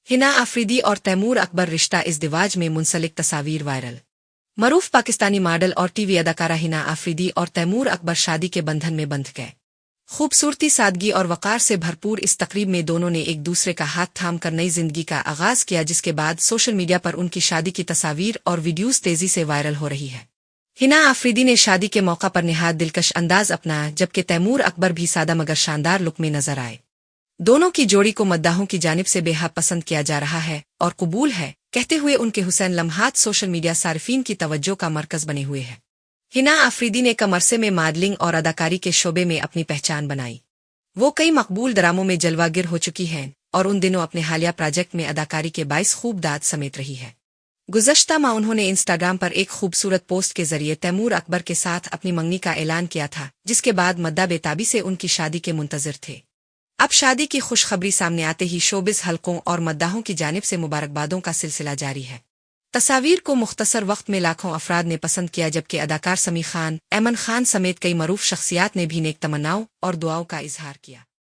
हिना आफरीदी और तैमूर अकबर रिश्ता इज़दिवाज में मुंसलिक तस्वीर वायरल। मरूफ पाकिस्तानी मॉडल और टीवी अदाकारा हिना आफरीदी और तैमूर अकबर शादी के बंधन में बंध गए। खूबसूरती, सादगी और वक़ार से भरपूर इस तकरीब में दोनों ने एक दूसरे का हाथ थाम कर नई जिंदगी का आगाज किया, जिसके बाद सोशल मीडिया पर उनकी शादी की तस्वीर और वीडियोस तेजी से वायरल हो रही है। हिना आफरीदी ने शादी के मौका पर निहायत दिलकश अंदाज अपनाया, जबकि तैमूर अकबर भी सादा मगर शानदार लुक में नजर आए। दोनों की जोड़ी को मद्दाहों की जानिब से बेहद पसंद किया जा रहा है और कबूल है कहते हुए उनके हुसैन लम्हात सोशल मीडिया सार्फिन की तवज्जो का मरकज बने हुए हैं। हिना आफरीदी ने कम अरसे में मॉडलिंग और अदाकारी के शोबे में अपनी पहचान बनाई। वो कई मकबूल ड्रामों में जलवागिर हो चुकी हैं और उन दिनों अपने हालिया प्रोजेक्ट में अदाकारी के बाइस खूब दाद समेट रही है। गुज़श्ता माह उन्होंने इंस्टाग्राम पर एक खूबसूरत पोस्ट के जरिए तैमूर अकबर के साथ अपनी मंगनी का ऐलान किया था, जिसके बाद मद्दा बेताबी से उनकी शादी के मुंतज़िर थे। अब शादी की खुशखबरी सामने आते ही शोबिस हलकों और मद्दाहों की जानिब से मुबारकबादों का सिलसिला जारी है। तस्वीर को मुख्तसर वक्त में लाखों अफराद ने पसंद किया, जबकि अदाकार समी खान, ऐमन खान समेत कई मरूफ शख्सियात ने भी नेक तमन्नाओं और दुआओं का इजहार किया।